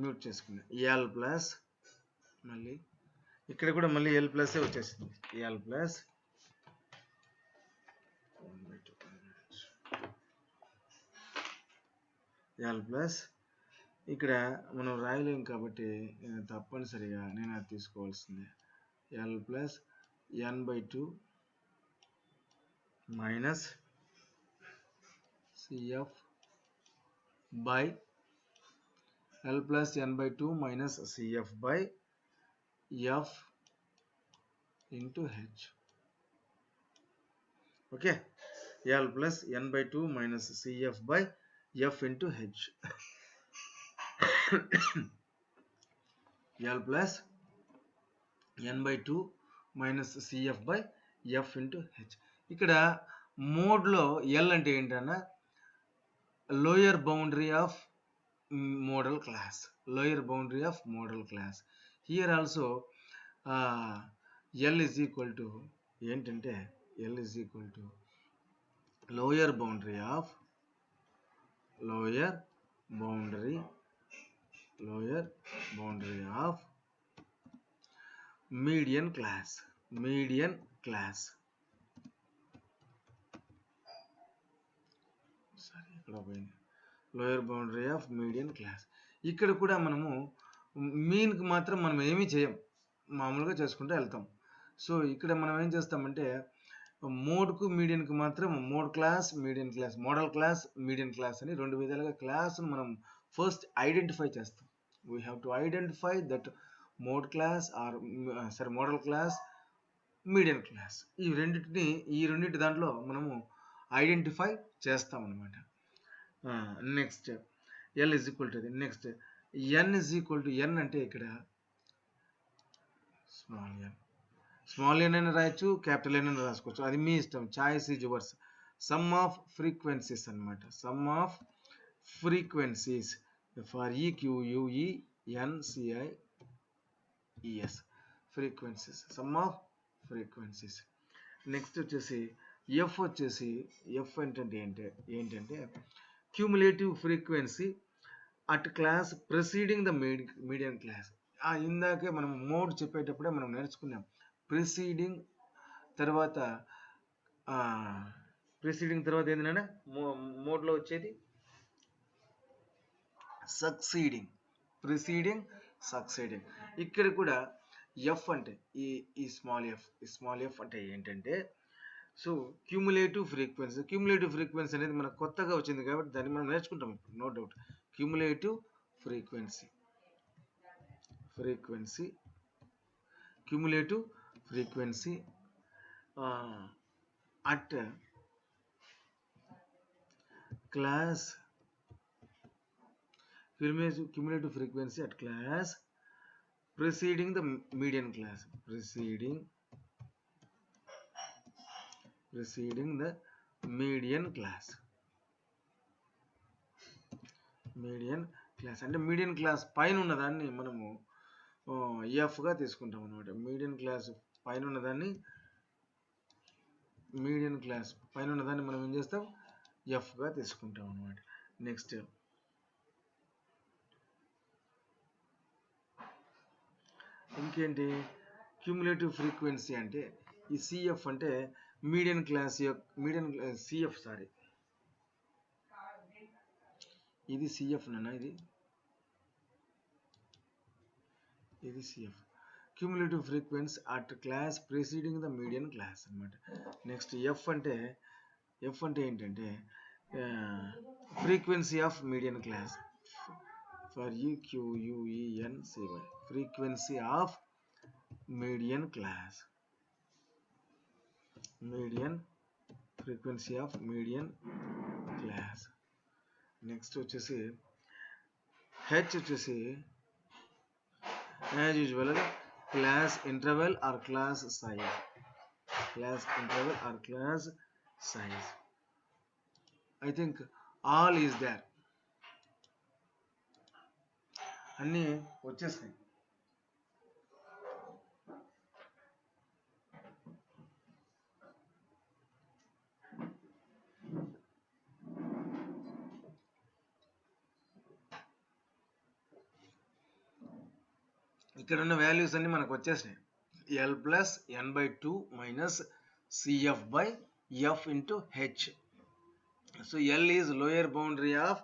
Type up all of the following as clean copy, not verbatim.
Mute చేసుకున్నా. L plus మళ్ళీ ఇక్కడ కూడా మళ్ళీ ఎల్ ప్లస్ వచ్చేసింది. ఎల్ ప్లస్ ఎల్ ప్లస్ ఇక్కడ మనం రాయలేం కాబట్టి తప్పనిసరిగా నేను అది తీసుకోవాల్సిందే. L plus n/2 minus CF by L plus n/2 minus CF by F into H. Okay, L plus n/2 minus CF by F into H. L plus n/2 minus CF by F into H. ఇక్కడ మోడ్లో L అంటే ఏంటన్నా lower boundary of model class, lower boundary of model class. Here also L is equal to ఏంటంటే L is equal to lower boundary of median class. Sorry, ఇక్కడ పోయింది. Lower boundary of median class. ఇక్కడ కూడా మనము మీన్కి మాత్రం మనం ఏమీ చేయం, మామూలుగా చేసుకుంటూ వెళ్తాం. సో ఇక్కడ మనం ఏం చేస్తామంటే మోడ్కు మీడియన్కి మాత్రం mode class, median class, modal class, median class అని రెండు విధాలుగా క్లాస్ను మనం ఫస్ట్ ఐడెంటిఫై చేస్తాం. We have to identify that mode class or modal class, median class. ఈ రెండింటి దాంట్లో మనము ఐడెంటిఫై చేస్తాం అన్నమాట. Next L is equal to next n is equal to n అంటే ఇక్కడ స్మాల్ n అని రాయొచ్చు, క్యాపిటల్ n అని రాసుకోవచ్చు, అది మీ ఇష్టం. Choice is yours. Sum of frequencies అన్నమాట. Sum of frequencies for EQUE NCIES frequencies, sum of frequencies. Next వచ్చేసి ఎఫ్ ఏంటంటే cumulative frequency at class preceding the median class. ఇందాకే మనం మోడ్ చెప్పేటప్పుడే మనం నేర్చుకున్నాం. ప్రిసీడింగ్ తర్వాత ఏంటంటే మోడ్లో వచ్చేది సక్సీడింగ్. ఇక్కడ కూడా ఎఫ్ అంటే ఈ స్మాల్ ఎఫ్ అంటే ఏంటంటే సో క్యూములేటివ్ ఫ్రీక్వెన్సీ అనేది మనకు కొత్తగా వచ్చింది కాబట్టి దాన్ని మనం నేర్చుకుంటాం ఇప్పుడు, no doubt. Cumulative frequency at class preceding the median class. Preceding the median class. అంటే మీడియన్ క్లాస్ పైన ఉన్నదాన్ని మనము ఎఫ్గా తీసుకుంటాం అనమాట. మీడియన్ క్లాస్ పైన ఉన్నదాన్ని మనం ఏం చేస్తాం, ఎఫ్గా తీసుకుంటాం అనమాట. నెక్స్ట్ ఇంకేంటి, క్యూములేటివ్ ఫ్రీక్వెన్సీ అంటే ఈ సిఎఫ్ అంటే మీడియన్ క్లాస్ సిఎఫ్ ఇది సిఎఫ్ నాన్న, ఇది CF cumulative frequency at class preceding the median class అనమాట. నెక్స్ట్ ఎఫ్ అంటే ఏంటంటే frequency of median class for EQUENCY, frequency of median class. Next వచ్చేసి హెచ్ వచ్చేసి as usual class interval or class size. I think all is there, అన్నీ వచ్చేస్తాయి. ఇక్కడ ఉన్న values అన్ని మనకు వచ్చేసినాయి. L plus n by 2 minus CF by F into H. So L is lower boundary of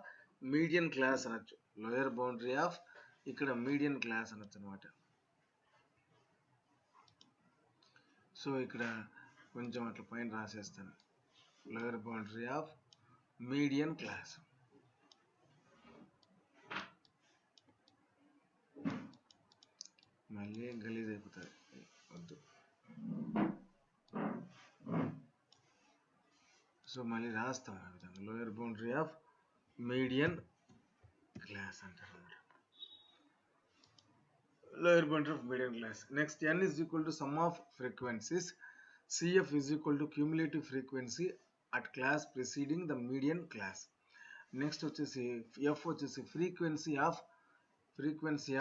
median class అనొచ్చు. Lower boundary of ఇక్కడ median class అనొచ్చు అనమాట. సో ఇక్కడ కొంచెం అట్లా పైన రాసేస్తాను. Lower boundary of median class. మళ్ళీ గలీజ్ అయిపోతుంది, వద్దు. సో మళ్ళీ రాస్తాం ఆ విధంగా. Lower boundary of median class అంటారు అన్నమాట. Lower boundary of median class. Next n is equal to sum of frequencies. CF is equal to cumulative frequency at class preceding the median class. Next వచ్చేసి F వచ్చేసి frequency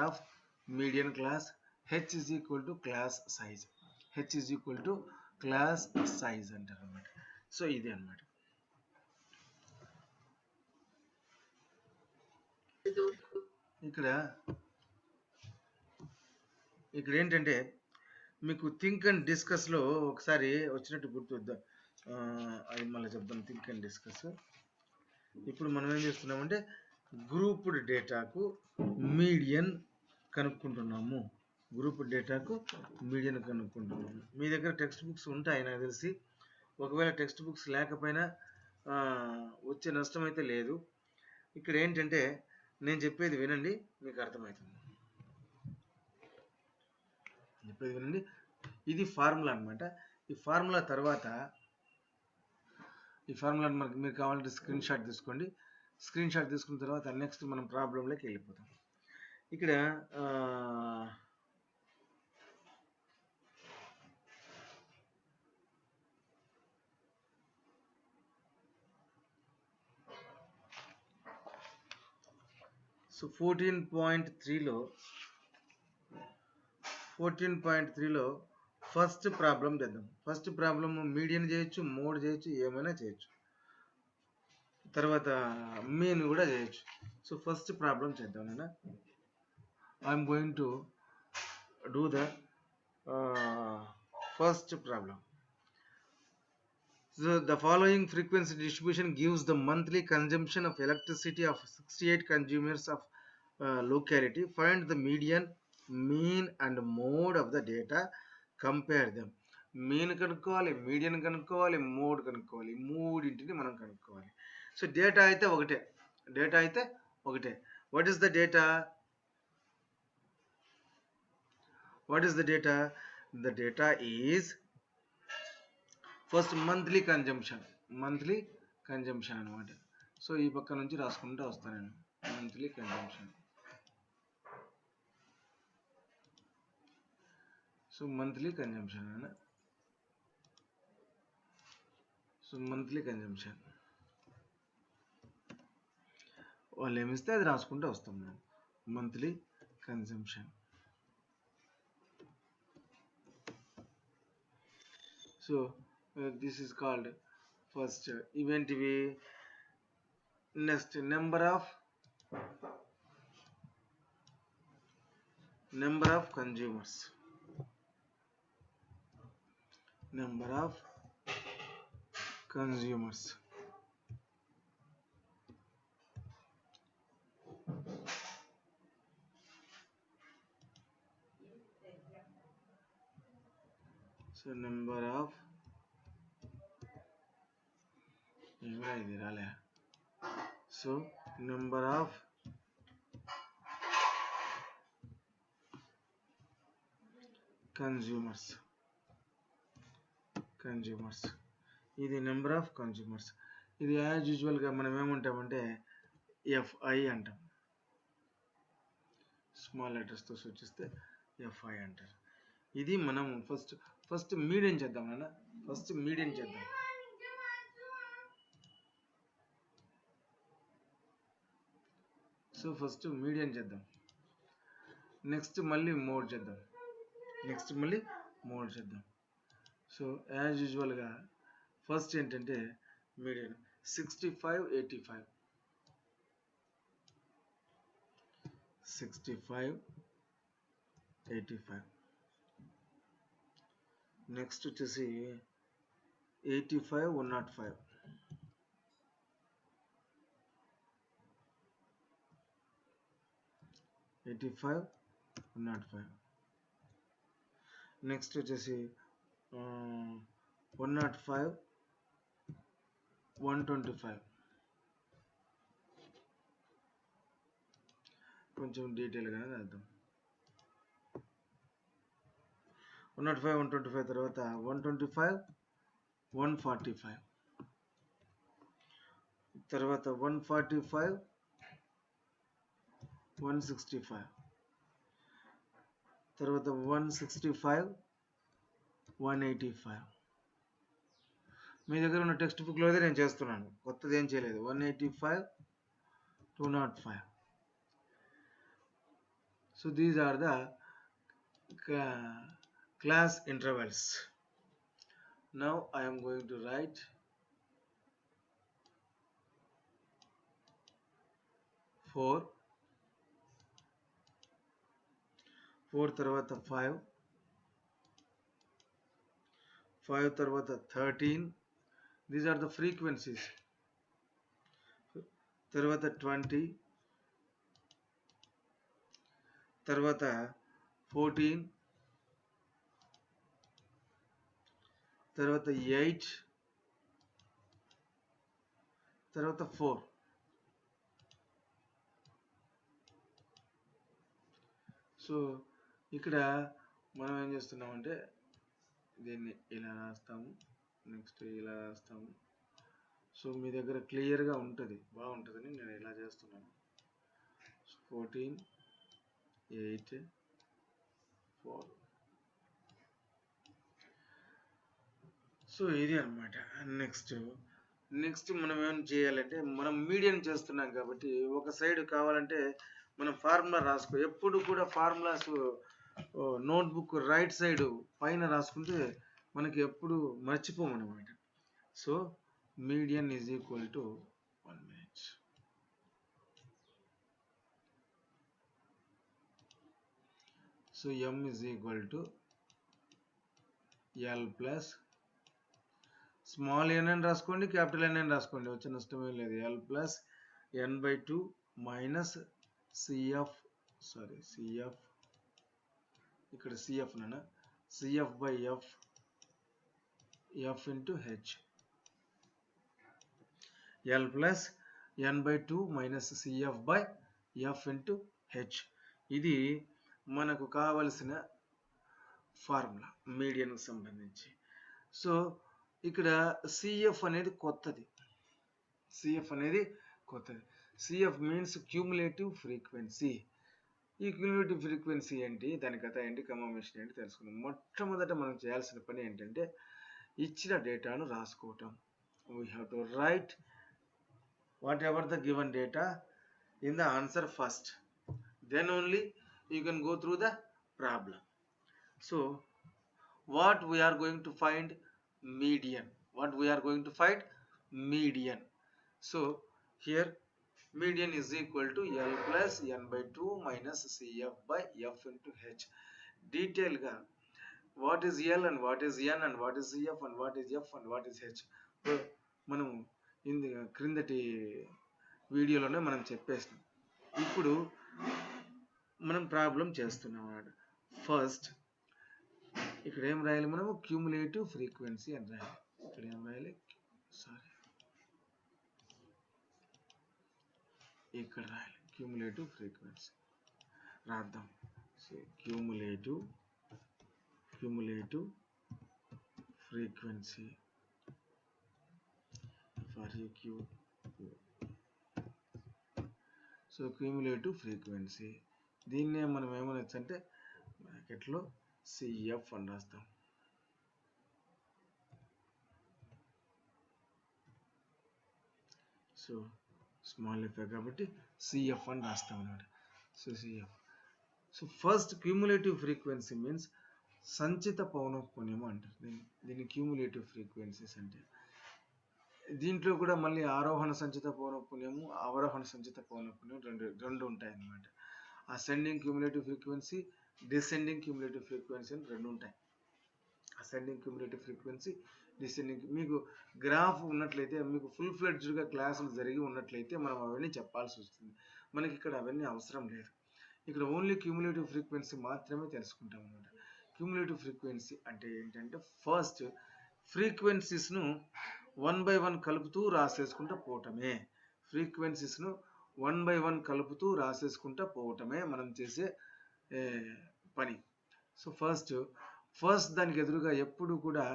of median class. H is equal to class size. H is equal to class size అంటారు అన్నమాట. So ఇది అన్నమాట. ఇక్కడ ఏంటంటే మీకు think and డిస్కస్లో ఒకసారి వచ్చినట్టు గుర్తుద్దాం. అది మళ్ళీ చెప్తాం. Think and discuss. ఇప్పుడు మనం ఏం చేస్తున్నామంటే గ్రూప్డ్ డేటాకు మీడియన్ కనుక్కుంటున్నాము. మీ దగ్గర టెక్స్ట్ బుక్స్ ఉంటాయి నాకు తెలిసి. ఒకవేళ టెక్స్ట్ బుక్స్ లేకపోయినా వచ్చే నష్టం అయితే లేదు. ఇక్కడ ఏంటంటే నేను చెప్పేది వినండి, మీకు అర్థమవుతుంది. ఇది ఫార్ములా అనమాట. ఈ ఫార్ములా తర్వాత మనకి మీరు కావాలంటే స్క్రీన్ షాట్ తీసుకోండి. స్క్రీన్ షాట్ తీసుకున్న తర్వాత నెక్స్ట్ మనం ప్రాబ్లంలోకి వెళ్ళిపోతాం. ఇక్కడ సో 14.3లో ఫస్ట్ ప్రాబ్లం చేద్దాం. ఫస్ట్ ప్రాబ్లమ్ మీడియన్ చేయొచ్చు, మోడ్ చేయొచ్చు, ఏమైనా చేయొచ్చు. తర్వాత మీన్ కూడా చేయొచ్చు. సో ఫస్ట్ ప్రాబ్లం చేద్దాం. నేను I'm going to do the first problem. So the following frequency distribution gives the monthly consumption of electricity of 68 consumers of locality. Find the median, mean and mode of the data. Compare them. Mean కనుక్కోవాలి, median కనుక్కోవాలి, mode కనుక్కోవాలి. మూడింటిని మనం కనుక్కోవాలి. So data అయితే ఒకటే. What is the data? The data is first monthly consumption అనమాట. So ఈ పక్క నుంచి రాసుకుంటూ వస్తాను నేను. Monthly consumption. So monthly consumption వాళ్ళు ఏమిస్తే అది రాసుకుంటూ వస్తాం మనం. Monthly consumption. So this is called first event. Next number of consumers. So number of So number of consumers. ఇది నెంబర్ ఆఫ్ కన్జ్యూమర్స్. ఇది యాజ్ యూజువల్గా మనం ఏమంటామంటే FI అంటాం. స్మాల్ లెటర్స్తో సూచిస్తే FI అంటారు. ఇది మనం ఫస్ట్ మీడియం చేద్దాం అన్న. సో ఫస్ట్ మీడియం చేద్దాం. నెక్స్ట్ మళ్ళీ మోడ్ చేద్దాం. సో యాజ్ యూజువల్గా ఫస్ట్ ఏంటంటే మీడియం 65, 85. 65, 85. నెక్స్ట్ వచ్చేసి 85 105. 85 105. నెక్స్ట్ వచ్చేసి 105 125. కొంచెం డీటెయిల్గా రాద్దాం. 105 125 తర్వాత 125 145 తర్వాత 145 165 తర్వాత 165 185. మీ దగ్గర ఉన్న టెక్స్ట్ బుక్లోదే నేను చేస్తున్నాను, కొత్తది ఏం చేయలేదు. 185 205. So these are the class intervals. Now I am going to write 4 తర్వాత 5 తర్వాత 13. These are the frequencies. తర్వాత 20 తర్వాత 14 తర్వాత 8 తర్వాత 4. సో ఇక్కడ మనం ఏం చేస్తున్నామంటే దీన్ని ఇలా రాస్తాము, నెక్స్ట్ ఇలా రాస్తాము. సో మీ దగ్గర క్లియర్గా ఉంటుంది, బాగుంటుందని నేను ఇలా చేస్తున్నాను. 14 8 4. సో ఇది అనమాట. నెక్స్ట్ మనం ఏం చేయాలంటే, మనం మీడియం చేస్తున్నాం కాబట్టి ఒక సైడ్ కావాలంటే మనం ఫార్ములా రాసుకో. ఎప్పుడు కూడా ఫార్ములాస్ నోట్బుక్ రైట్ సైడ్ పైన రాసుకుంటే మనకి ఎప్పుడు మర్చిపోమన్నమాట. So median is equal to 1 minute. So m is equal to l plus small n అని రాసుకోండి, క్యాపిటల్ N అని రాసుకోండి, వచ్చే నష్టమే లేదు. l plus n/2 minus cf ఇక్కడ cf నానా cf/f f into h. l plus n/2 minus cf/f into h. ఇది మనకు కావలసిన ఫార్ములా మీడియన్కి సంబంధించి. సో ఇక్కడ cf అనేది కొత్తది. cf means cumulative frequency. ఈ క్యూములేటివ్ ఫ్రీక్వెన్సీ ఏంటి, దాని కథ ఏంటి, కన్ఫర్మేషన్ ఏంటి తెలుసుకుందాం. మొట్టమొదట మనం చేయాల్సిన పని ఏంటంటే ఇచ్చిన డేటాను రాసుకోవటం. We have to write whatever the given data in the answer first, then only you can go through the problem. So what we are going to find? Median. So here median is equal to l plus n/2 minus cf/f into h. Detail ga what is l and what is n and what is cf and what is f and what is h మనం క్రిందటి వీడియోలోనే మనం చెప్పేసాం. ఇప్పుడు మనం problem చేస్తున్నాం అన్నమాట. First ఇక్కడ ఏం రాయాలి, మనము క్యూములేటివ్ ఫ్రీక్వెన్సీ అని రాయాలి. ఇక్కడ ఏం రాయాలి, ఇక్కడ రాయాలి క్యూములేటివ్ ఫ్రీక్వెన్సీ రాద్దాం. So cumulative frequency for queue. So cumulative frequency దీన్నే మనం ఏమనొచ్చు అంటే బ్రాకెట్లో cf అని రాస్తాం. సో స్మాల్ ఎఫ్ కాబట్టి cf అని రాస్తాం అన్నమాట. So cf. So first cumulative frequency means సంచిత పౌనఃపున్యం అంటారు దీన్ని క్యూములేటివ్ ఫ్రీక్వెన్సీస్ అంటే. దీంట్లో కూడా మళ్ళీ ఆరోహణ సంచిత పౌనఃపున్యము, అవరోహణ సంచిత పౌనఃపున్యం రెండు ఉంటాయి అన్నమాట. Ascending cumulative frequency, descending cumulative frequency అని రెండు ఉంటాయి. Ascending cumulative frequency, descending. మీకు గ్రాఫ్ ఉన్నట్లయితే, మీకు ఫుల్ ఫ్లెడ్జ్డ్గా క్లాసులు జరిగి ఉన్నట్లయితే మనం అవన్నీ చెప్పాల్సి వస్తుంది. మనకి ఇక్కడ అవన్నీ అవసరం లేదు. ఇక్కడ ఓన్లీ క్యూములేటివ్ ఫ్రీక్వెన్సీ మాత్రమే తెలుసుకుంటాం అన్నమాట. క్యూములేటివ్ ఫ్రీక్వెన్సీ అంటే ఏంటంటే, ఫస్ట్ ఫ్రీక్వెన్సీస్ను 1 by 1 కలుపుతూ రాసేసుకుంటూ పోవటమే. ఫ్రీక్వెన్సీస్ను 1 by 1 కలుపుతూ రాసేసుకుంటూ పోవటమే మనం చేసే పని. సో ఫస్ట్ దానికి ఎదురుగా ఎప్పుడు కూడా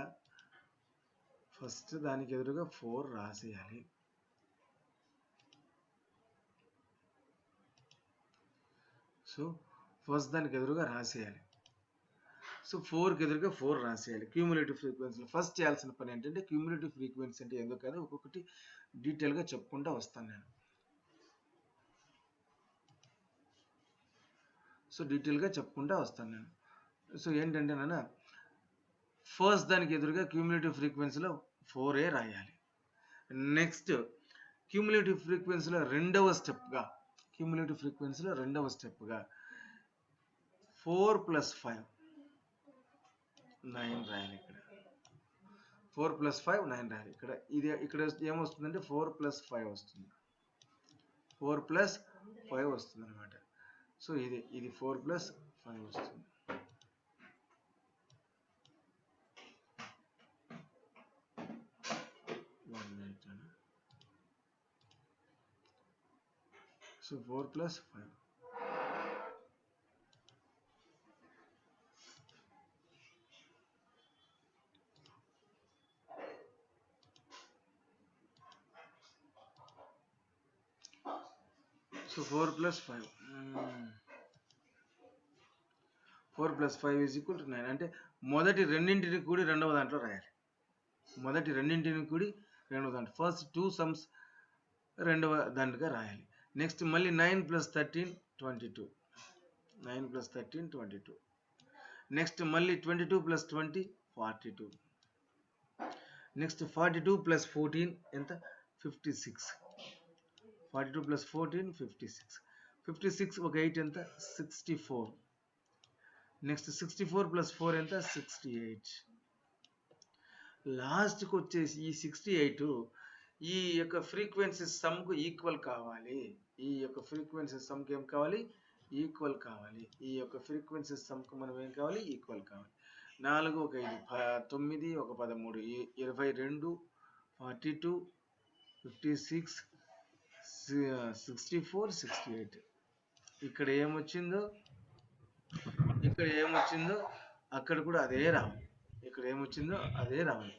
ఫస్ట్ దానికి ఎదురుగా 4 రాసేయాలి. సో ఫస్ట్ దానికి ఎదురుగా రాసేయాలి. సో 4కి ఎదురుగా 4 రాసేయాలి క్యూములేటివ్ ఫ్రీక్వెన్సీలో. ఫస్ట్ చేయాల్సిన పని ఏంటంటే, క్యూములేటివ్ ఫ్రీక్వెన్సీ అంటే ఎందుకు కాదు ఒక్కొక్కటి డీటెయిల్గా చెప్పుకుంటూ వస్తాను నేను. సో డీటెయిల్గా చెప్పుకుంటూ వస్తాను నేను. సో ఏంటంటే నాన్న, ఫస్ట్ దానికి ఎదురుగా క్యూములేటివ్ ఫ్రీక్వెన్సీలో 4 రాయాలి. నెక్స్ట్ క్యూములేటివ్ ఫ్రీక్వెన్సీలో రెండవ స్టెప్గా 4 + 5 9 రాయాలి. ఇక్కడ 4 + 5 9 రాయాలి. ఇక్కడ ఏమొస్తుందంటే 4 + 5 వస్తుంది. 4 + 5 వస్తుంది అనమాట. సో ఇది 4 + 5 వస్తుంది. సో 4 + 5. సో 4 + 5 4 + 5 = 9. అంటే మొదటి రెండింటిని కూడి రెండవ దాంట్లో రాయాలి. ఫస్ట్ 2 sums రెండవ దాంట్లోగా రాయాలి. నెక్స్ట్ మళ్ళీ 9 + 13 22. 9 + 13 22. నెక్స్ట్ మళ్ళీ 22 + 20 42. నెక్స్ట్ 42 + 14 ఎంత? 56. 42 + 14 56. 56 ఒక 8 ఎంత? 64. నెక్స్ట్ 64 + 4 ఎంత? 68. లాస్ట్కి వచ్చేసి ఈ 68 ఈ యొక్క ఫ్రీక్వెన్సీ సమ్కు ఈక్వల్ కావాలి. ఈ యొక్క ఫ్రీక్వెన్సీ సమ్కి ఏం కావాలి? ఈక్వల్ కావాలి. ఈ యొక్క ఫ్రీక్వెన్సీ సమ్కు మనం ఏం కావాలి? ఈక్వల్ కావాలి. 4 ఒక 5 9 ఒక 13 22 42 56 64 68. ఇక్కడ ఏమొచ్చిందో అక్కడ కూడా అదే రావాలి. ఇక్కడ ఏమొచ్చిందో అదే రావాలి.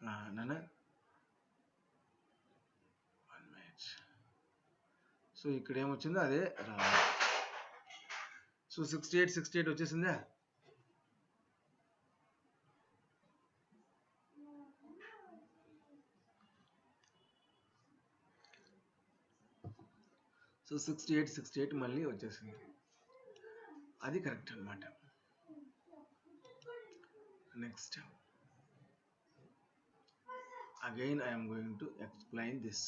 నాన్న 1 minute. సో ఇక్కడ ఏమొచ్చిందో అదే రావాలి. సో 68 వచ్చేసిందా? సో 68 మళ్ళీ వచ్చేసింది. అది కరెక్ట్ అన్నమాట. Next again I am going to explain this.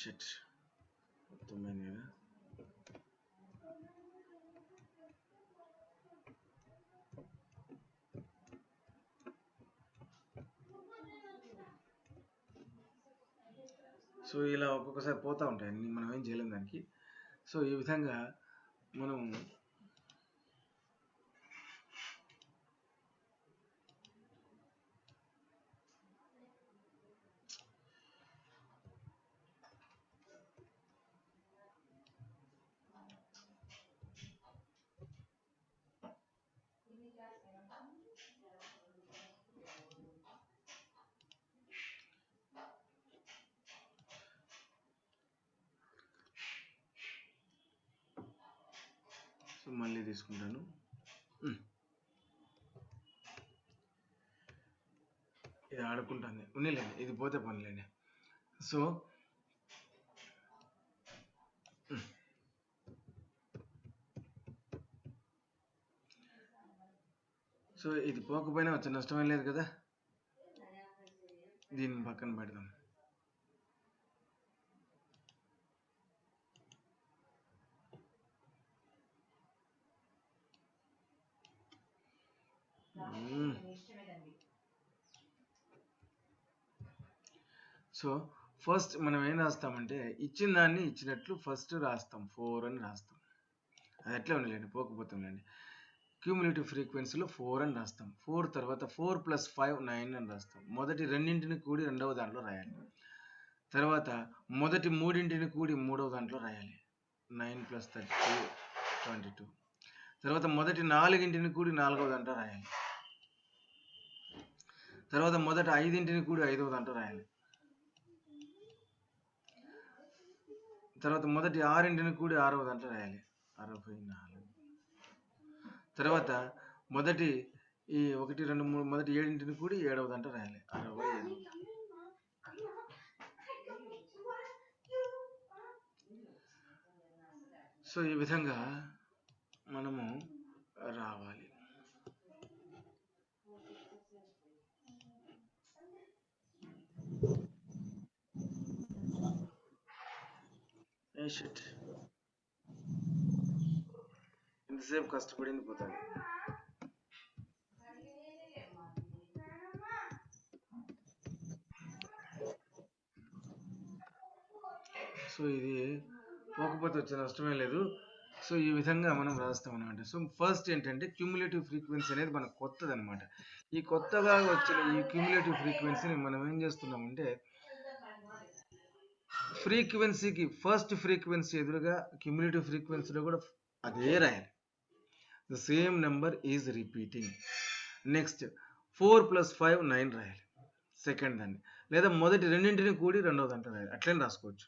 shit మొత్తమేనా? సో ఇలా ఒక్కొక్కసారి పోతూ ఉంటాయి అన్ని, మనం ఏం చేయలేం దానికి. సో ఈ విధంగా మనం సో మళ్ళీ తీసుకుంటాను. ఇది ఆడుకుంటాను, ఉన్నిలేండి, ఇది పోతే పనిలేండి. సో సో ఇది పోకపోయినా వచ్చే నష్టమే లేదు కదా, దీన్ని పక్కన పెడదాం. సో ఫస్ట్ మనం ఏం రాస్తామంటే ఇచ్చిన దాన్ని ఇచ్చినట్లు ఫస్ట్ రాస్తాం, 4 అని రాస్తాం. అది ఎట్లా ఉండలేండి, పోకపోతాంలేండి. క్యూములేటివ్ ఫ్రీక్వెన్సీలో 4 అని రాస్తాం. 4 తర్వాత 4 + 5 9 అని రాస్తాం. మొదటి రెండింటిని కూడి రెండవ దాంట్లో రాయాలి. తర్వాత మొదటి మూడింటిని కూడి మూడవ దాంట్లో రాయాలి. 9 + 32 22. తర్వాత మొదటి నాలుగింటిని కూడి నాలుగవ దాంట్లో రాయాలి. తర్వాత మొదటి ఐదింటిని కూడి ఐదవ దాంట్లో రాయాలి. తర్వాత మొదటి ఆరింటిని కూడి ఆరవ దాంట్లో రాయాలి. 64. తర్వాత మొదటి ఈ 1 2 3 మొదటి ఏడింటిని కూడి ఏడవ దాంట్లో రాయాలి. 68. సో ఈ విధంగా మనము రావాలి. ఇంతసేపు కష్టపడింది పోతుంది. సో ఇది పోకపోతే వచ్చే నష్టమే లేదు. సో ఈ విధంగా మనం రాస్తాం అనమాట. సో ఫస్ట్ ఏంటంటే క్యూములేటివ్ ఫ్రీక్వెన్సీ అనేది మనకు కొత్తది అనమాట. ఈ కొత్తగా వచ్చిన ఈ క్యూములేటివ్ ఫ్రీక్వెన్సీని మనం ఏం చేస్తున్నామంటే ఫ్రీక్వెన్సీకి ఫస్ట్ ఫ్రీక్వెన్సీ ఎదురుగా క్యూములేటివ్ ఫ్రీక్వెన్సీలో కూడా అదే రాయాలి. The same number is repeating. Next 4 + 5 9 రాయాలి సెకండ్ దాన్ని, లేదా మొదటి రెండింటిని కూడి రెండవ దాంట్లో రాయాలి, అట్లనే రాసుకోవచ్చు.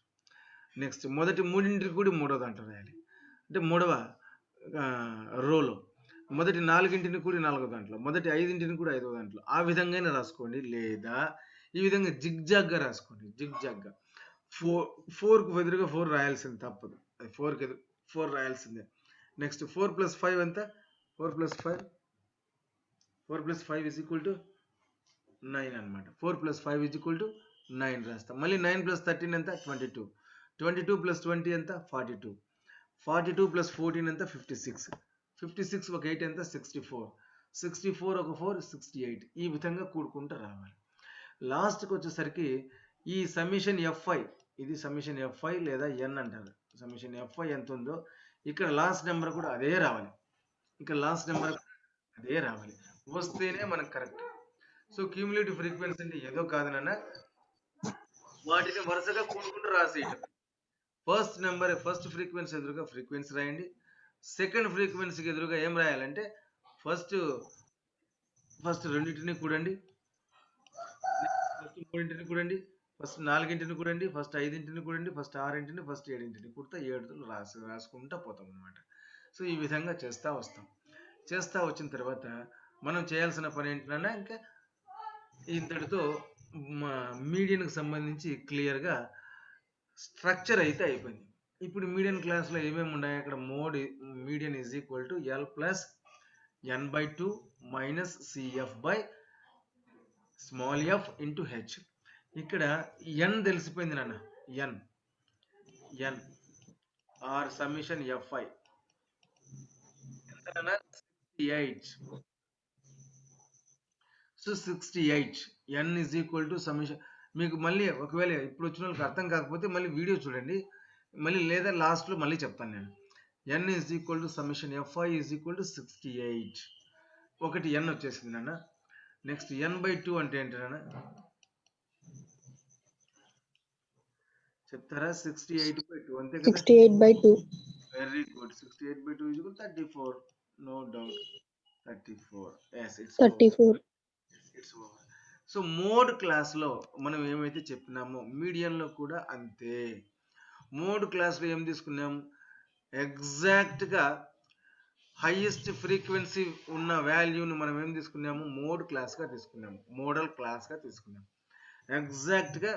నెక్స్ట్ మొదటి మూడింటిని కూడి మూడవ దాంట్లో రాయాలి, అంటే మూడవ రోలో. మొదటి నాలుగింటిని కూడి నాలుగో దాంట్లో, మొదటి ఐదింటిని కూడా ఐదవ దాంట్లో. ఆ విధంగానే రాసుకోండి, లేదా ఈ విధంగా జిగ్జాగ్గా రాసుకోండి. జిగ్జాగ్గా 4కు ఎదురుగా 4 రాయాల్సింది తప్పదు, 4కి ఎదురు 4 రాయాల్సిందే. నెక్స్ట్ 4 + 5 ఎంత? 4 + 5 = 9 అనమాట. 4 + 5 = 9 రాస్తాం. మళ్ళీ 9 + 13 ఎంత? 22. 22 + 20 ఎంత? 42. 42 + 14 ఎంత? 56. 56 ఒక 8 ఎంత? 64. 64 ఒక 4 68. ఈ విధంగా కూడుకుంటూ రావాలి. లాస్ట్కి వచ్చేసరికి ఈ సమిషన్ Fi, ఇది సమిషన్ Fi లేదా n అంటారు. సమిషన్ Fi ఎంత ఉందో ఇక్కడ లాస్ట్ నెంబర్ కూడా అదే రావాలి. ఇక్కడ లాస్ట్ నెంబర్ అదే రావాలి, వస్తేనే మనకు కరెక్ట్. సో క్యూములేటివ్ ఫ్రీక్వెన్సీ అంటే ఏదో కాదు నాన్న, వాటిని వరుసగా కూడుకుంటూ రాసేయటం. ఫస్ట్ నెంబర్ ఫస్ట్ ఫ్రీక్వెన్సీ ఎదురుగా ఫ్రీక్వెన్సీ రాయండి. సెకండ్ ఫ్రీక్వెన్సీకి ఎదురుగా ఏం రాయాలంటే ఫస్ట్ రెండింటిని కూడండి, ఫస్ట్ మూడింటిని కూడండి, ఫస్ట్ నాలుగింటిని కూడండి, ఫస్ట్ ఐదింటిని కూడండి, ఫస్ట్ ఆరింటిని, ఫస్ట్ ఏడింటిని కూడితే 7 రాసుకుంటూ పోతాం అనమాట. సో ఈ విధంగా చేస్తూ వచ్చిన తర్వాత మనం చేయాల్సిన పని ఏంటన్నా, ఇంకా ఇంతటితో మీడియన్కి సంబంధించి క్లియర్గా స్ట్రక్చర్ అయితే అయిపోయింది. ఇప్పుడు మీడియన్ క్లాస్లో ఏమేమి ఉన్నాయి, అక్కడ median is equal to L + n/2 - Cf/f × h. ఇక్కడ n తెలిసిపోయింది నాన్న, n ఆర్ సమిషన్ Fi ఎంత నాన్న? 68. So 68 n = సమిషన్. మీకు మళ్ళీ ఒకవేళ ఇప్పుడు వచ్చిన వాళ్ళకి అర్థం కాకపోతే మళ్ళీ వీడియో చూడండి, మళ్ళీ లేదా లాస్ట్లో మళ్ళీ చెప్తాను నేను. n = సమిషన్ Fi = 68. ఒకటి n వచ్చేసింది నాన్న. నెక్స్ట్ n/2 అంటే ఏంటి నాన్న చెప్తారా? 68/2 అంతే కదా? 68/2. Very good. 68/2 = 34. No doubt, 34. yes, it's 34. it's over. So mode క్లాస్లో మనం ఏమైతే చెప్పినామో మీడియంలో కూడా అంతే. మోడ్ క్లాస్లో ఏం తీసుకున్నాం? ఎగ్జాక్ట్గా హైయెస్ట్ ఫ్రీక్వెన్సీ ఉన్న వాల్యూని మనం ఏం తీసుకున్నాము? మోడ్ క్లాస్గా తీసుకున్నాము, మోడల్ క్లాస్గా తీసుకున్నాము. ఎగ్జాక్ట్గా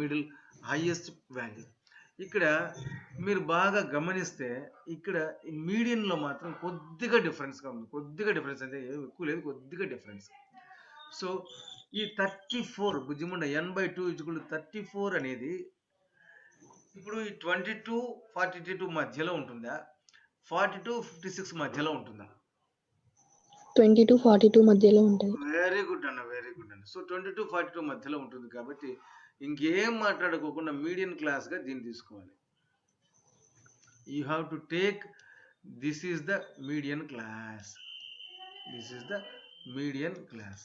మిడిల్ హైయెస్ట్ వాల్యూ. ఇక్కడ మీరు బాగా గమనిస్తే ఇక్కడ ఈ మీడియన్లో మాత్రం కొద్దిగా డిఫరెన్స్గా ఉంది. కొద్దిగా డిఫరెన్స్ అంటే ఏం ఎక్కువ లేదు, కొద్దిగా డిఫరెన్స్. సో ఈ 34 బుజ్జిముండ n/2 = 34 అనేది ఇప్పుడు ఈ 22-42 మధ్యలో ఉంటుందా, 42-56 మధ్యలో ఉంటుందా? 20-42 మధ్యలో ఉంటుంది. వెరీ గుడ్ అన్న, వెరీ గుడ్ అన్న. సో 22-42 మధ్యలో ఉంటుంది కాబట్టి ఇంకేం మాట్లాడుకోకుండా మీడియన్ క్లాస్గా దీన్ని తీసుకోవాలి. You have to take this is the median class. This is the median class.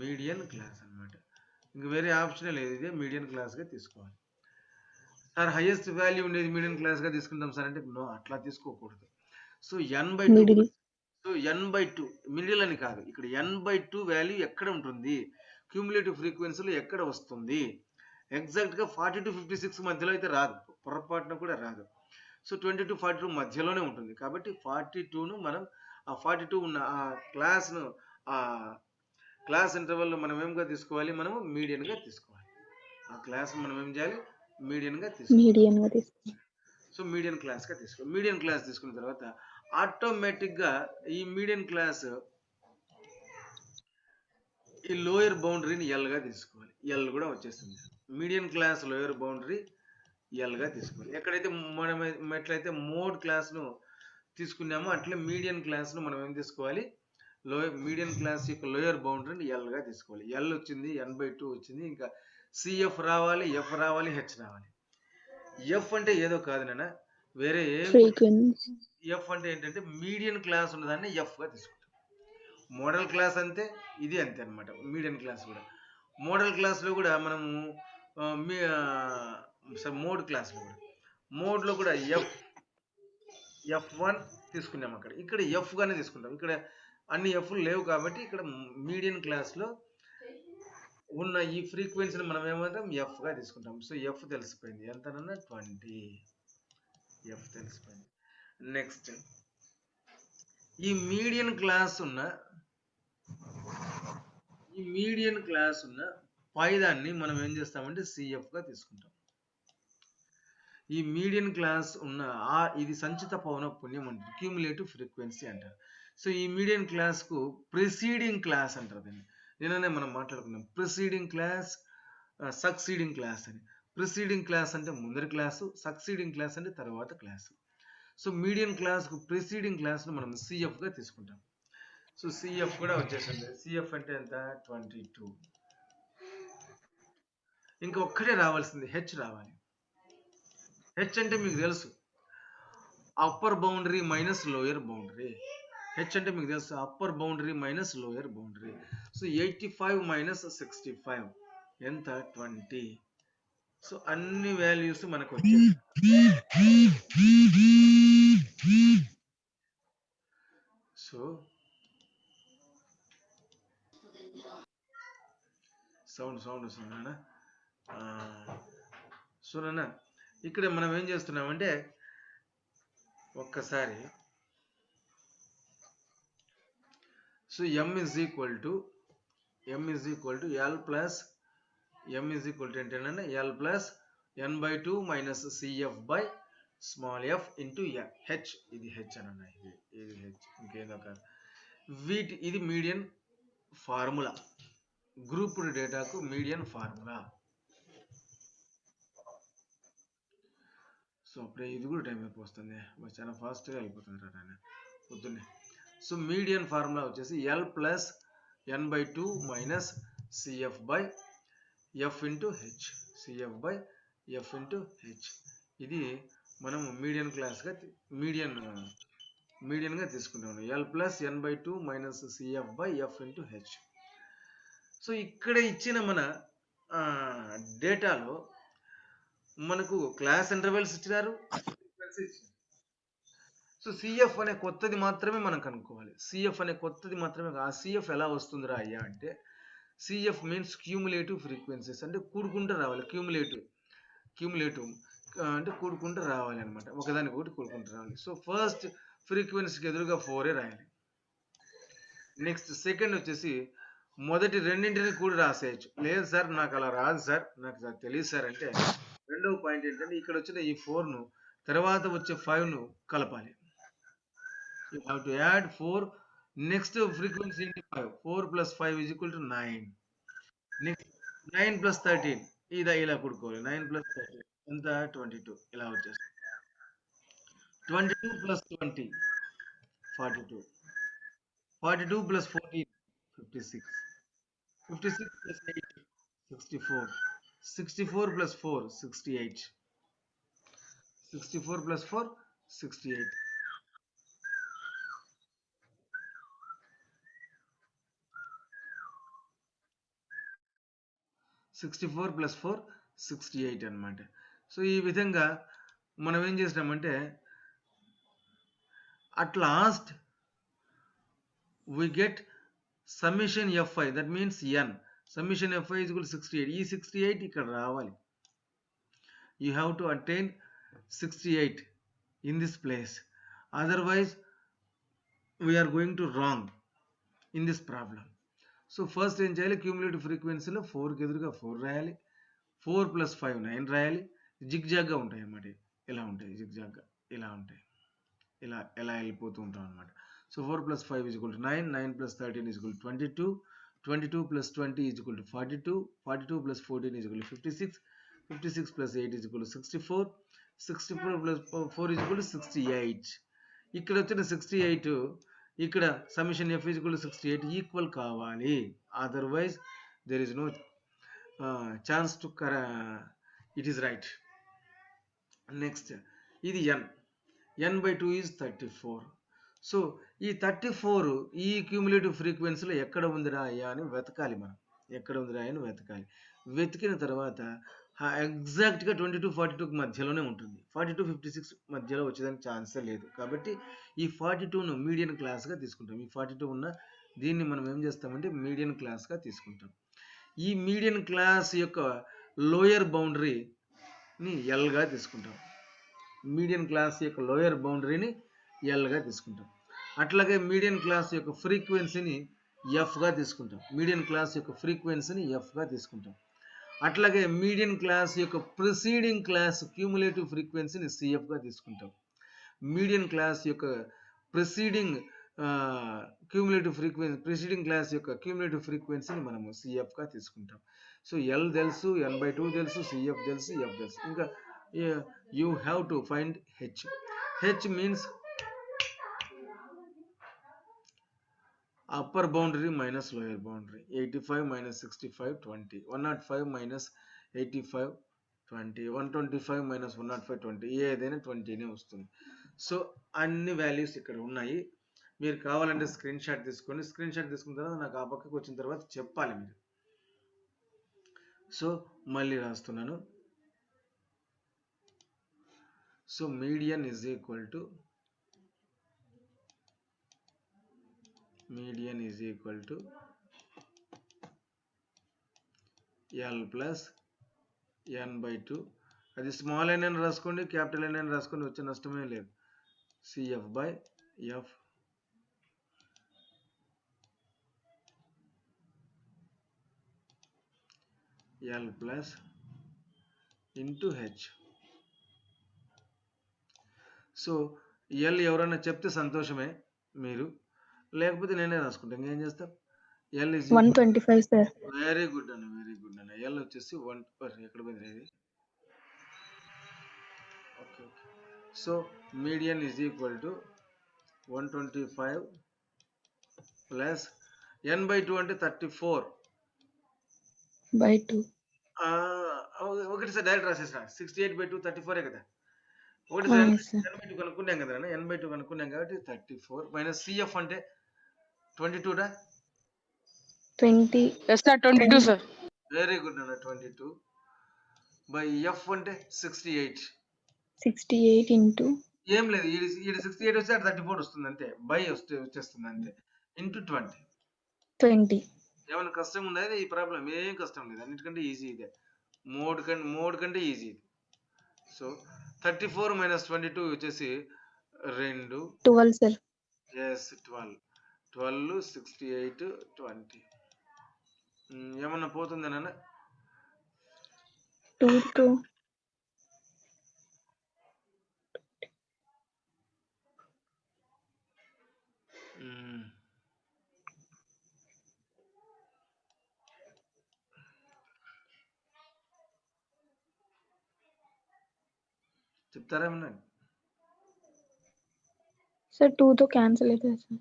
Median class అనమాట. ఇంక వేరే ఆప్షన్ లేదు, ఇదే మీడియన్ క్లాస్గా తీసుకోవాలి. సార్ హైయెస్ట్ వాల్యూ ఉండేది మీడియన్ క్లాస్గా తీసుకుంటాం సార్ అంటే నో, అట్లా తీసుకోకూడదు. So n/2, so n/2 middle అని కాదు, ఇక్కడ n/2 వాల్యూ ఎక్కడ ఉంటుంది, క్యూములేటివ్ ఫ్రీక్వెన్సీలో ఎక్కడ వస్తుంది? ఎగ్జాక్ట్గా 40-56 మధ్యలో అయితే రాదు, పొరపాటున కూడా రాదు. సో 20-42 మధ్యలోనే ఉంటుంది కాబట్టి 42ను మనం ఆ 42 ఉన్న ఆ క్లాస్ను ఆ క్లాస్ ఇంటర్వెల్లో మనం ఏంగా తీసుకోవాలి, మనము మీడియన్గా తీసుకోవాలి. ఆ క్లాస్ మనం ఏం చేయాలి, మీడియన్గా తీసుకోవాలి. సో మీడియన్ క్లాస్గా తీసుకోవాలి. మీడియన్ క్లాస్ తీసుకున్న తర్వాత ఆటోమేటిక్గా ఈ మీడియన్ క్లాస్ ఈ లోయర్ బౌండరీని ఎల్గా తీసుకోవాలి. ఎల్ కూడా వచ్చేస్తుంది. మీడియన్ క్లాస్ లోయర్ బౌండరీ ఎల్గా తీసుకోవాలి. ఎక్కడైతే మనం ఎట్లయితే మోడ్ క్లాస్ను తీసుకున్నామో అట్లే మీడియన్ క్లాస్ను మనం ఏం తీసుకోవాలి, మీడియన్ క్లాస్ యొక్క లోయర్ బౌండరీని ఎల్గా తీసుకోవాలి. ఎల్ వచ్చింది, n/2 వచ్చింది, ఇంకా సిఎఫ్ రావాలి, ఎఫ్ రావాలి, హెచ్ రావాలి. ఎఫ్ అంటే ఏదో కాదు నాన్న, వేరే ఎఫ్ అంటే ఏంటంటే మీడియన్ క్లాస్ ఉన్నదాన్ని ఎఫ్గా తీసుకుంటాం. మోడల్ క్లాస్ అంతే, ఇది అంతే అనమాట. మీడియన్ క్లాస్ కూడా మోడల్ క్లాస్లో కూడా మనము మోడ్ క్లాస్లో కూడా మోడ్లో కూడా F1 తీసుకున్నాం. ఇక్కడ ఎఫ్గానే తీసుకుంటాం. ఇక్కడ అన్ని ఎఫ్లు లేవు కాబట్టి ఇక్కడ మీడియన్ క్లాస్లో ఉన్న ఈ ఫ్రీక్వెన్సీని మనం ఏమంటాం, ఎఫ్గా తీసుకుంటాం. సో ఎఫ్ తెలిసిపోయింది, ఎంతనన్నా 20. ఎఫ్ తెలిసిపోయింది. నెక్స్ట్ ఈ మీడియన్ క్లాస్ ఉన్న పైదాన్ని మనం ఏం చేస్తామంటే సిఎఫ్గా తీసుకుంటాం. ఈ మీడియన్ క్లాస్ ఉన్న ఇది సంచిత పౌనఃపున్యం అంటారు, క్యూములేటివ్ ఫ్రీక్వెన్సీ అంటారు. సో ఈ మీడియన్ క్లాస్కు ప్రిసీడింగ్ క్లాస్ అంటారు. దీన్ని నిన్ననే మనం మాట్లాడుకున్నాం, ప్రిసీడింగ్ క్లాస్, సక్సీడింగ్ క్లాస్ అని. ప్రిసీడింగ్ క్లాస్ అంటే ముందరి క్లాసు, సక్సీడింగ్ క్లాస్ అంటే తర్వాత క్లాసు. సో మీడియన్ క్లాస్కు ప్రిసీడింగ్ క్లాస్ను మనం సిఎఫ్గా తీసుకుంటాం. సో సిఎఫ్ కూడా వచ్చేసింది. సిఎఫ్ అంటే ఎంత, 22. ఇంకా ఒక్కటే రావాల్సింది, హెచ్ రావాలి. హెచ్ అంటే మీకు తెలుసు, upper boundary minus lower boundary. H అంటే మీకు తెలుసు, upper boundary minus lower boundary. So 85 - 65 ఎంత, 20. సో అన్ని వాల్యూస్ మనకు వచ్చాయి. సో సౌండ్ వస్తుంది నాన్న. సో నాన్న ఇక్కడ మనం ఏం చేస్తున్నామంటే ఒక్కసారి, so m is equal to L plus m is equal to ఏంటంటే L plus n/2 minus CF by small f into h. ఇది h అన్న, ఇది h, ఇంకేదో కాదు. ఇది మీడియన్ ఫార్ములా, గ్రూప్డ్ డేటాకు మీడియన్ ఫార్ములా. సో అప్పుడే ఇది కూడా టైం అయిపోతుంది, చాలా ఫాస్ట్గా అయిపోతుంది ఆయన పొద్దున్నే. సో మీడియన్ ఫార్ములా వచ్చేసి L plus n/2 minus CF by f into h. CF by f into h. ఇది మనం మీడియన్ క్లాస్గా మీడియన్గా తీసుకుంటాము. L plus n/2 minus CF by f into h. So ఇక్కడ ఇచ్చిన మన డేటాలో మనకు క్లాస్ ఇంటర్వెల్స్ ఇచ్చినారు, సో సిఎఫ్ అనే కొత్తది మాత్రమే మనం కనుక్కోవాలి. సిఎఫ్ అనే కొత్తది మాత్రమే. ఆ సిఎఫ్ ఎలా వస్తుందిరా అయ్యా అంటే, సిఎఫ్ మీన్స్ క్యూములేటివ్ ఫ్రీక్వెన్సీస్, అంటే కూడుకుంటూ రావాలి. క్యూములేటివ్ అంటే కూడుకుంటూ రావాలి అనమాట, ఒకదానికి ఒకటి కూడుకుంటూ రావాలి. సో ఫస్ట్ ఫ్రీక్వెన్సీకి ఎదురుగా 4 రాయాలి. నెక్స్ట్ సెకండ్ వచ్చేసి మొదటి రెండింటిని కూడా రాసేయచ్చు. లేదు సార్ నాకు అలా రాదు సార్, నాకు తెలియదు సార్ అంటే రెండవ పాయింట్ ఏంటంటే ఇక్కడ వచ్చిన ఈ 4ను తర్వాత వచ్చే 5ను కలపాలి. You have to add 4. Next frequency ఏంటి 5. 4 + 5 = 9. నెక్స్ట్ 9 + 13 ఇలా కూడుకోవాలి. 9 + 13 ఎంత 22 ఇలా వచ్చేస్తుంది. 22 + 20 42. 42 + 14 56. 56 + 8 64. 64 + 4 68. 64 + 4 68. 64 + 4 68 అన్నమాట. సో ఈ విధంగా మనం ఏం చేసినామంటే at last we get summation fi, that means n. Summation fi is equal to 68. ఈ 68 ఇక్కడ రావాలి. You have to attain 68 in this place. Otherwise we are going to wrong in this problem. So first ఏం చేయాలి, cumulative ఫ్రీక్వెన్సీలో 4కి ఎదురుగా 4 రాయాలి. 4 + 5 9 రాయాలి. జిగ్జాగ్గా ఉంటాయి అన్నమాట. ఇలా ఉంటాయి జిగ్జాగ్గా, ఇలా ఉంటాయి, ఇలా వెళ్ళిపోతూ ఉంటాం అనమాట. సో 4 + 5 = 9. 9 + 13 = 22. 22 + 20 = 42. 42 + 14 = 56. 56 + 8 = 64. 64 + 4 = 68. ఇక్కడ వచ్చిన 68 ఇక్కడ సమ్మేషన్ f = 68 ఈక్వల్ కావాలి. Otherwise there is no chance to it is right. Next ఇది n/2 ఈజ్ 34. సో ఈ 34 ఈ క్యూములేటివ్ ఫ్రీక్వెన్సీలో ఎక్కడ ఉందిరా అయ్యా అని వెతకాలి మనం. ఎక్కడ ఉందిరా అని వెతకాలి. వెతికిన తర్వాత ఎగ్జాక్ట్గా 22 42కి మధ్యలోనే ఉంటుంది. 42 56 మధ్యలో వచ్చేదానికి ఛాన్సే లేదు. కాబట్టి ఈ 42ను మీడియన్ క్లాస్గా తీసుకుంటాం. ఈ 42 ఉన్న దీన్ని మనం ఏం చేస్తామంటే మీడియన్ క్లాస్గా తీసుకుంటాం. ఈ మీడియన్ క్లాస్ యొక్క లోయర్ బౌండరీని ఎల్గా తీసుకుంటాం. మీడియన్ క్లాస్ యొక్క లోయర్ బౌండరీని ఎల్గా తీసుకుంటాం. అట్లాగే మీడియన్ క్లాస్ యొక్క ఫ్రీక్వెన్సీని ఎఫ్గా తీసుకుంటాం. మీడియన్ క్లాస్ యొక్క ఫ్రీక్వెన్సీని ఎఫ్గా తీసుకుంటాం. అట్లాగే మీడియన్ క్లాస్ యొక్క ప్రిసీడింగ్ క్లాస్ క్యూములేటివ్ ఫ్రీక్వెన్సీని సిఎఫ్గా తీసుకుంటాం. మీడియన్ క్లాస్ యొక్క preceding cumulative frequency preceding class యొక్క క్యూములేటివ్ ఫ్రీక్వెన్సీని మనము సిఎఫ్గా తీసుకుంటాం. సో ఎల్ తెలుసు, n/2 తెలుసు, సిఎఫ్ తెలుసు, ఎఫ్ తెలుసు. ఇంకా you have to find h. H means upper boundary minus lower boundary. 85 minus 65 20. 105 minus 85 20. 125 minus 105 20. ఏదైనా 20నే వస్తుంది. సో అన్ని వాల్యూస్ ఇక్కడ ఉన్నాయి. మీరు కావాలంటే స్క్రీన్ షాట్ తీసుకోండి. స్క్రీన్ షాట్ తీసుకున్న తర్వాత నాకు ఆ పక్కకు వచ్చిన తర్వాత చెప్పాలి మీరు. సో మళ్ళీ రాస్తున్నాను. So median is equal to L plus n/2. అది స్మాల్ n అని రాసుకోండి, క్యాపిటల్ n అని రాసుకోండి, వచ్చే నష్టమే లేదు. CF/F L plus into H. So L ఎవరైనా చెప్తే సంతోషమే, మీరు లేకపోతే నేనే రాసుకుంటాను. ఇంకేం చేస్తాం. L is 125 sir. Very good అన్న, వెరీ గుడ్ అన్న. ఎల్ వచ్చేసి 1 ఎక్కడ పోయింది ఇది. Okay okay. So median is equal to 125 plus n/2 అంటే 34/2. ఒకటి సార్ డైరెక్ట్ రాసేసా. 68/2 34 కదా. ఒకటి సార్ n/2 కనుక్కున్నాం కదా, n/2 కనుక్కున్నాం కాబట్టి 34 మైనస్ సిఎఫ్ అంటే 22 రా 20. Sir 22 sir. వెరీ గుడ్ అన్న. 22 బై ఎఫ్ అంటే 68 ఇంటూ ఏం లేదు, ఈ 68 వస్తే 34 వస్తుంది అంతే. బై వచ్చేస్తుంది అంతే. ఇంటూ 20. ఏమైనా కష్టం ఉందా ఈ ప్రాబ్లం? ఏం కష్టం లేదు, అన్నిటికంటే ఈజీ ఇదే. మోడ్ కంటే ఈజీ ఇది. సో 34 మైనస్ 22 వచ్చేసి 2. 12 సార్. ఎస్ 12. 12 68 20. ఏమన్నా పోతుందేనా? 2 2 చెప్తారా ఏమన్నా? సార్ 2తో క్యాన్సిల్ అవుతుంది సార్.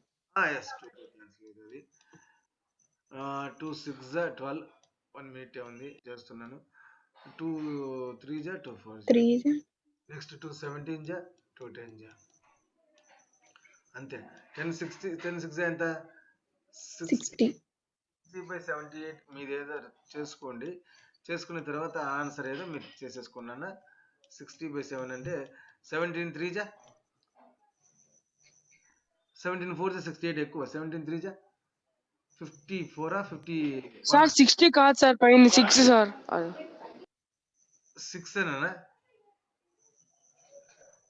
ఎస్ 2 క్యాన్సిల్ అవుతుంది. 2 6 12 1 మినిట్ ఉంది చేస్తున్నాను. 2 3 2 4 3 నెక్స్ట్ 2 17 2 10 అంతే. 10 60 10 6 ఎంత? 60. 60/78 మీరు ఏదో చేసుకోండి. చేసుకున్న తర్వాత ఆన్సర్ ఏదో మీరు చేసేసుకున్నాను. 60/7 అంటే 17 3 17 4 68 ఎక్కువ. 17 3 54 50 సార్ 60 కాదు సార్, పైన 6 సార్. 6 ఏనా?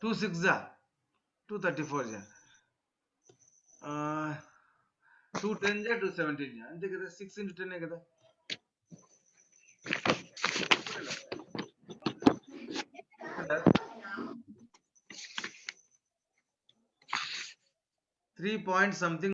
2 6 234 2 10 2 17 అంతే కదా. 6 into 10 కదా. 3 point something